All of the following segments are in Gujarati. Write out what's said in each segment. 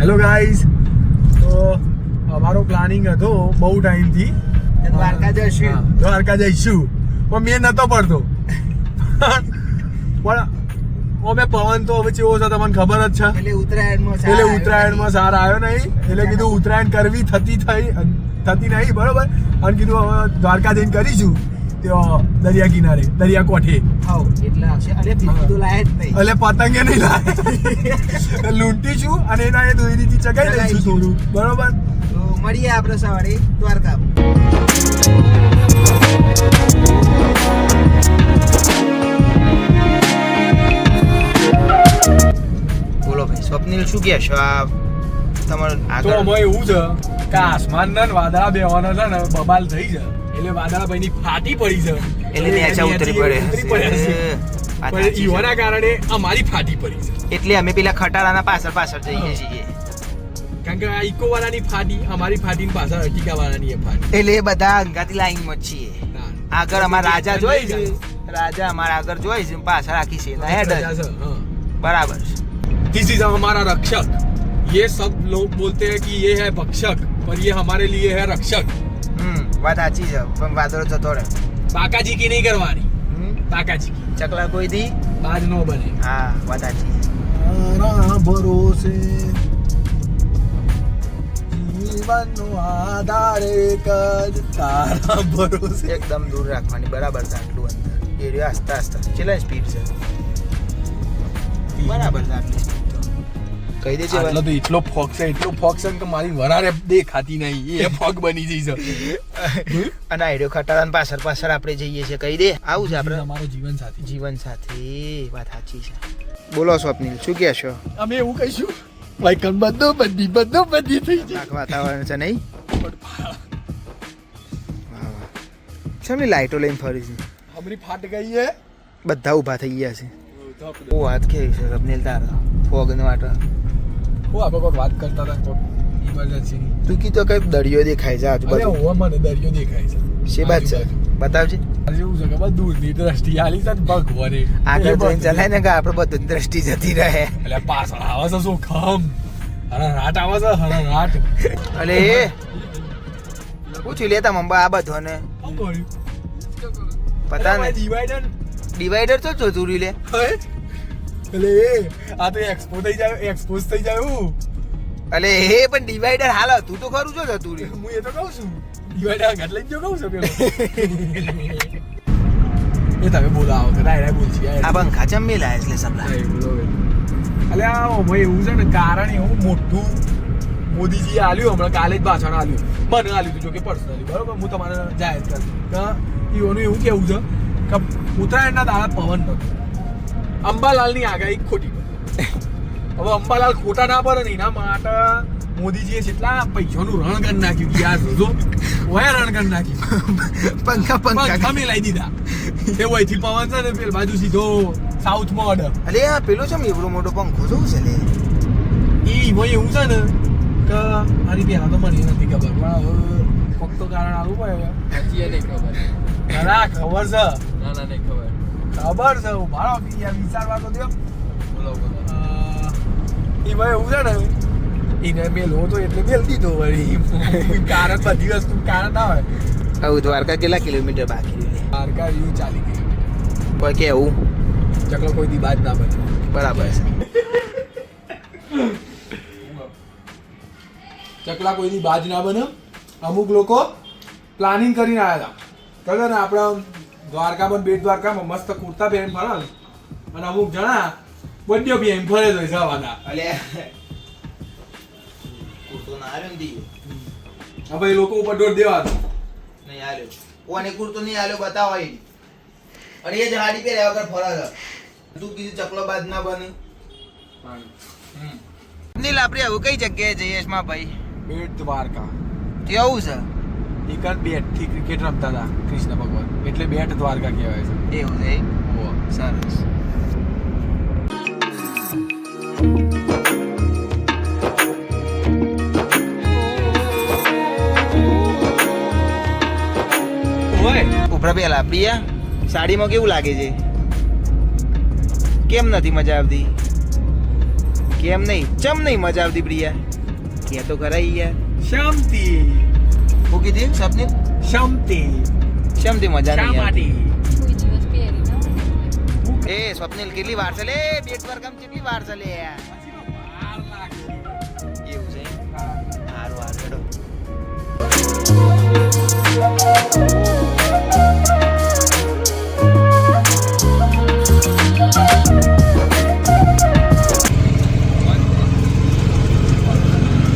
હેલો ગાઈઝ, તો અમારો પ્લાનિંગ હતો બહુ ટાઈમથી દ્વારકા જઈશું. દ્વારકા જઈશું, પણ મેં નતો પડતો. પણ અમે પવન તો હવે કેવો છે તમને ખબર જ છે. એટલે ઉત્તરાયણમાં સાર આવ્યો નહીં, એટલે કીધું ઉત્તરાયણ કરવી થતી નહીં, બરોબર. અને કીધું હવે દ્વારકા જઈને કરીશું દરિયા કિનારે, દરિયા કોઠે. એટલે પતંગે નહીં લાવે, લૂંટીશું અને એના એ દોરીથી ચગાઈ દઈશું થોડું, બરોબર. તો મળીએ આપણે સવારે દ્વારકા. બોલો ભાઈ સ્વપ્નિલ, શું કહે છો? આ તમારું તો અમે એવું છે કે આસમાન ના વાદળા બેવાના છે ને બબાલ થઈ છે, એટલે વાદળા ભાઈ ની ફાટી પડી છે, એટલે નેચા ઉતરી પડે. ઈવાના કારણે અમારી ફાટી પડી છે, એટલે અમે પેલા ખટારાના પાછળ જઈએ છીએ. કારણ કે આ ઇકો વાળાની ફાટી, અમારી ફાટી પાછળ અર્ટિકા વાળાની ફાટી, એટલે એ બધા અંગાતી લાઈનમાં જ છીએ. આગળ અમારા રાજા જોઈ છે, રાજા અમારા આગળ જોઈ છે, પાછળ આખી સેના હેડ. बराबर. दिस इज हमारा रक्षक. ये सब लोग बोलते हैं कि ये है भक्षक, पर ये हमारे लिए है रक्षक. વાત સાચી છે, પણ વાદળો જતો રહે. बाकाजी की नहीं करवानी, बाकाजी की. ચકલા કોઈ દી बाज नो बने. હા વાત સાચી છે. તારા ભરોસે જીવનનો આધાર એક જ, તારા ભરોસે. એકદમ દૂર રાખવાની, બરાબર છે. આટલું અંદર એરિયા આસ્તા આસ્તા ચેલા સ્પીડ છે, બરાબર છે. આટલી સ્પીડ તો કહી દે છે. આટલો તો એટલો ફોક છે, એટલો ફોક છે કે મારી વરારે દેખાતી નહીં, એ ફોક બની જઈ છે. અને આઈડિયો ખટારાન પાછળ આપણે જઈએ છીએ. કહી દે આવું છે આપણે અમારો જીવન સાથી. વાત સાચી છે. બોલો સ્વપ્નિલ, શું કહે છો? અમે એવું કહીશું ભાઈ કન બધી થઈ જાય. આખું વાતાવરણ છે નહીં? શેમની લાઈટો લઈને ફરી છે? હમરી ફાટ ગઈ હે, બધા ઊભા થઈ ગયા છે. ઓ વાત કેવી છે સ્વપ્નિલ તારો? ફોગ નો વાટો હું આપણે કોઈ વાત કરતા હતા, કોઈ ઇમરજન્સી. તું કીધો કઈ દરિયો દેખાય છે અરે આજુબાજુ? હોવા મને દરિયો દેખાય છે. શેબાદ છે, બતાવજે. એવું છે કે બધું દૂરની દ્રષ્ટિ આલી છે ને ભગવાને આગળ જોઈને ચલાય ને કે આપણે બધું દ્રષ્ટિ જતી રહે. એટલે પાછળ આવે છે શું ખમ, હરરાટ આવે છે, હરરાટ. અલે પૂછી લેતા મંબા આ બધો ને પતા ને ડિવાઈડર તો ચોરી લે. એટલે આ તો એક્સપોઝ થઈ જાય હું. અલે એ પણ ડિવાઈડર હાલ તું તો ખરું છો જતું રહ્યું. હું એ તો કહું છું ડિવાઈડર ઘટ લઈને જો કહું છું પેલો. એ તમે બોલાવો કે ના બોલ છે આ પંખા ચમ્મી લાય એટલે સબલા. અલે આ એવું છે ને કારણ એવું મોટું મોદીજી આલ્યું હમણાં કાલે જ ભાષણ આલ્યું, મને આલ્યું જો કે પર્સનલી, બરોબર. હું તમારે જાહેર કરું કે ઈઓનું એવું કેવું છે કે ઉત્તરાયણના દાડા પવન નતો, અંબાલાલની આગાહી ખોટી પડી. હવે અંબાલાલ ખોટા ના પડે ને એના માટે મોદીજીએ કેટલા પૈસાનું રણ કરી નાખ્યું કે યાર જો ઓય રણ કરી નાખ્યું. પંખા મેલાઈ દીધા. એ વયથી પવન છે ને પેલ બાજુ સીધો સાઉથમાં ઓર્ડર. અલે આ પેલો છે એવડો મોટો પંખો જોઉં છે લે. એમાં એવું છે ને કે આની પહેલા તો મને નથી ખબર, પણ ફક્ત કારણ આવું પડે હજી નહીં ખબર. ના ખબર છે, ના નહીં ખબર છે. ઉભા વિચારવા તો દો. બોલો એમાં એવું છે ને એને મેલવો તો એટલે મેલ દીધો વળી. કારણ બધી વસ્તુ કારણ ના હોય. હવે દ્વારકા કેટલા કિલોમીટર બાકી રહ્યું? દ્વારકા એવું 40 કિલોમીટર. કોઈ કેવું ચકલો કોઈ દી બાદ ના બને. બરાબર છે. ચકલા કોઈ દી બાજ ના બને. અમુક લોકો પ્લાનિંગ કરીને આવ્યા હતા ખબર ને આપણા દ્વારકામાં, બેટ દ્વારકામાં મસ્ત કુર્તા પહેરીને ફરે, અને અમુક જણા બંડીઓ પહેરીને ફરે જ હોય જવાના. અલે કુર્તો ના આલ્યો ને દી. હવે એ લોકો ઉપર દોડ દેવાનો નહીં આલ્યો. કોને કુર્તો નહીં આલ્યો બતાવો. અને એ જ હાડી પહેર્યા વગર ફરે છે. તું કીધું ચકલો બાદ ના બને. નીલ આપણે આવું કઈ જગ્યાએ જઈએ માં ભાઈ? બેટ દ્વારકા. કેવું છે? એકાદ બેટ થી ક્રિકેટ રમતા હતા કૃષ્ણ ભગવાન, એટલે બેટ દ્વારકા કહેવાય છે. એવું છે? સરસ. ઉપરા પેલા પ્રિયા સાડીમાં કેવું લાગે છે? કેમ નથી મજા આવતી? કેમ નહીં ચમ નહીં મજા આવતી પ્રિયા કે તો કરાઈ યાર શાંતિ હું કીધી સપને શાંતિ શેમથી મજા નહીં શામાટી કોઈ દિવસ પહેરી ના એ સ્વપ્નિલ કેટલી વાર છે લે બેટ વાર કામ કેટલી વાર છે લે યાર એવું છે હારું હારું હેડો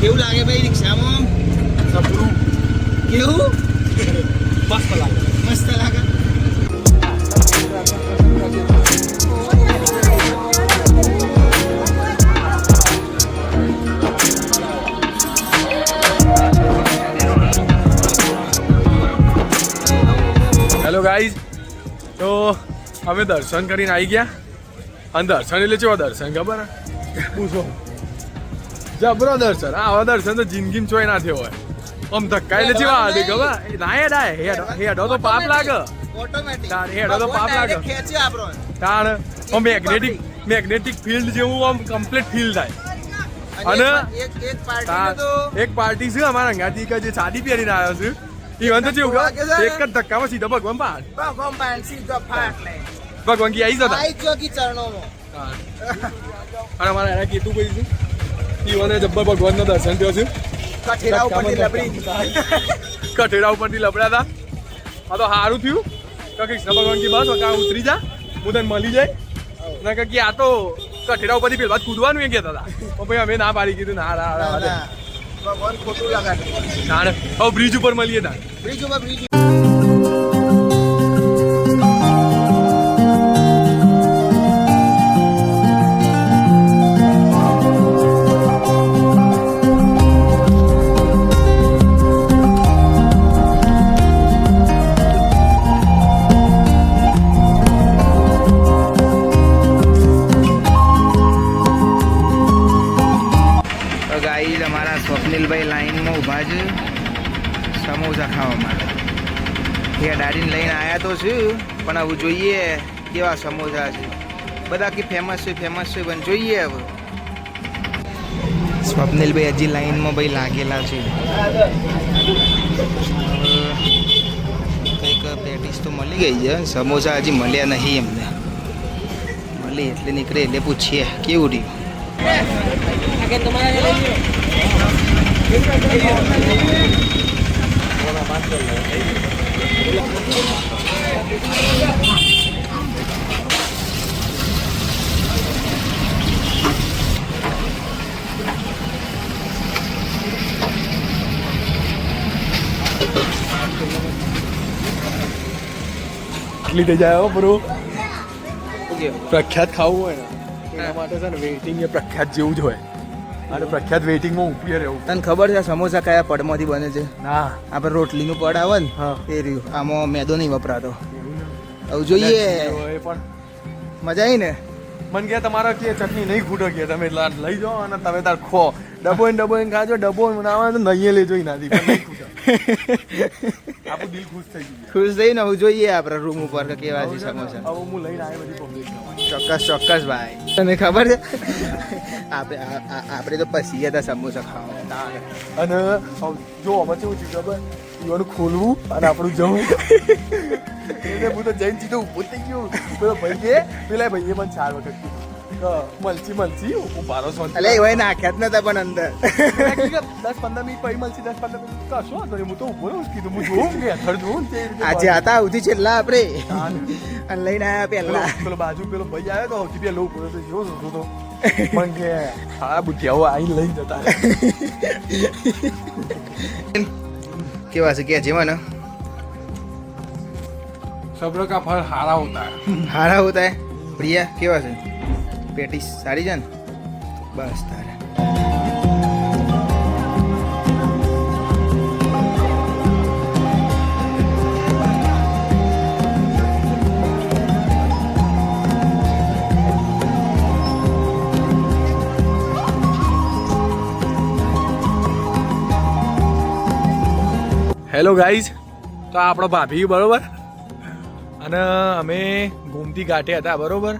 કેવું લાગે ભાઈ રિક્ષામાં સબરું કેવું મસ્ત લાગે મસ્ત લાગે હેલો ગાઈઝ તો અમે દર્શન કરીને આવી ગયા અને દર્શન એટલે કેવા દર્શન ખબર હે? પૂછો જબરો દર્શન આવા દર્શન તો જિંદગીમાં ચોય ના થયો હોય આમ ધક્કા એટલે કેવા આવે ખબર ના હેડો તો પાપ લાગે ઓટોમેટિક તાર હેડો તો પાપ લાગે ખેંચે આપણો તાર મેગ્નેટિક ફિલ્ડ જેવું આમ કમ્પ્લીટ ફીલ થાય અને એક પાર્ટી તાર તો એક પાર્ટી છે અમારા અંગાથી કે જે સાડી પહેરીને આવ્યો છે એ વાંધો કેવું કે એક જ ધક્કામાં સીધો ભગવાન પાડ ભગવાન પાન સીધો ફાટ લે ભગવાન કી આવી જતા આઈ ચોકી ચરણોમાં અને અમારા એના કીધું કઈ છે ઈવાને જબ્બર ભગવાનના દર્શન થયો છે કઠેરા ઉપરથી લબડી કઠેરા ઉપરથી લબડ્યા હતા આ તો સારું થયું તો કૃષ્ણ ભગવાન કી બસ કા ઉતરી જા હું તને મળી જાય ના કે આ તો કઠેરા ઉપરથી પેલા કૂદવાનું એ કહેતા હતા પણ ભાઈ અમે ના પાડી કીધું ના ભગવાન ખોટું લગાડે હવે બ્રિજ ઉપર મળીએ તા બ્રિજ ઉપર બ્રિજ ગાઈ અમારા સ્વપ્નિલભાઈ લાઈનમાં ઊભા છે સમોસા ખાવા માટે એ દાડીને લઈને આવ્યા તો છું પણ હવે જોઈએ કેવા સમોસા છે બધા કે ફેમસ છે પણ જોઈએ હવે સ્વપ્નિલભાઈ હજી લાઈનમાં ભાઈ લાગેલા છે કંઈક પેટીસ તો મળી ગઈ છે સમોસા હજી મળ્યા નહીં એમને મળી એટલે નીકળે એટલે પૂછીએ કેવું રહ્યું લીધે જાય હો બ્રો ઓકે પ્રખ્યાત ખાવું હોય ને એના માટે છે ને વેઇટિંગ એ પ્રખ્યાત જેવું જ હોય અને પ્રખ્યાત વેઇટિંગમાં ઊભી રહેવું તને ખબર છે સમોસા કયા પડમાંથી બને છે ના આપણે રોટલીનું પડ આવે ને હા. એ રહ્યું આમાં મેદો નહીં વપરાતો હવે જોઈએ એ પણ મજા આવી ને મને કે તમારા કે ચટણી નહીં ખૂટે કે તમે એટલા લઈ જાઓ અને તમે તાર ખો ડબોઈને ખાજો ડબોઈને બનાવવા તો નહીં લેજો નાથી પણ નહીં ખૂટે આપણું દિલ ખુશ થઈ ગયું ખુશ થઈને હવે જોઈએ આપણે રૂમ ઉપર કે કેવા છે સમોસા હવે હું લઈને આવ્યો બધી પબ્લિક ચોક્કસ ભાઈ તને ખબર છે આપણે તો પછી ગયા હતા સમોસા ખાવા અને જો હવે કેવું થયું ખબર એવાનું ખોલવું અને આપણું જવું એટલે હું તો જઈને સીધો ઊભો થઈ ગયો પેલો ભાઈ કે પેલા ભાઈએ મને 4 વખત કીધું મલચી ઉભારો છો અલે એવાય નાખ્યા જ નતા પણ અંદર 10-15 મિનિટ પછી મલચી 10-15 મિનિટ કશો હતો હું તો ઉભો રહ્યો કીધું હું જોઉં કે અથડ જોઉં તે આજે હતા સૌથી છેલ્લા આપણે અને લઈને આવ્યા પહેલા પેલો બાજુ પેલો ભાઈ આવ્યો તો સૌથી પહેલો ઉભો તો જો તો પણ કે હા બુદ્ધિયાઓ આવીને લઈ જતા કેવા છે કે જેવા ને સબ્ર કા ફળ હારા હોતા હારા હોતા હે પ્રિયા કેવા છે પેટીસ સારી છે ને બસ તારે હેલો ગાઈઝ તો આ આપણો ભાભી બરોબર અને અમે ગોમતી ઘાટે હતા બરોબર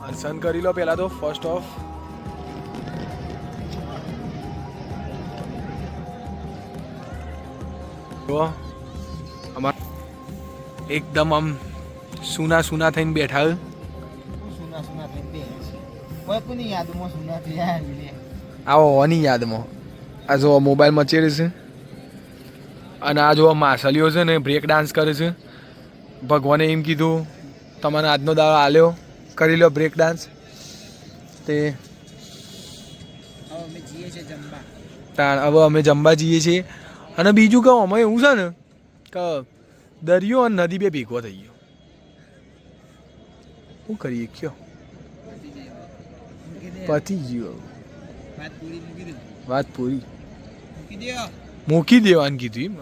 દર્શન કરી લો પહેલાં તો ફર્સ્ટ ઓફ જો અમાર એકદમ આમ સૂના સૂના થઈને બેઠા છે. સુના સુના થઈ બે કોઈ કોની યાદમાં સુના થયા લે આવો ઓની યાદમાં આ જો મોબાઈલમાં ચેડે છે અને આ જો માસલીઓ છે ને બ્રેક ડાન્સ કરે છે. ભગવાને એમ કીધું તમારે આજનો દાડો આલ્યો કરી લો બ્રેક ડાન્સ તે અમે જઈએ છે જમવા હવે અમે જમવા જઈએ છીએ. અને બીજું કહું અમે એવું છે ને કે દરિયો અને નદી બે ભેગો થઈ ગયો. શું કરીએ કયો પતી ગયો વાત પૂરી મૂકી દેવાની કીધું એમ.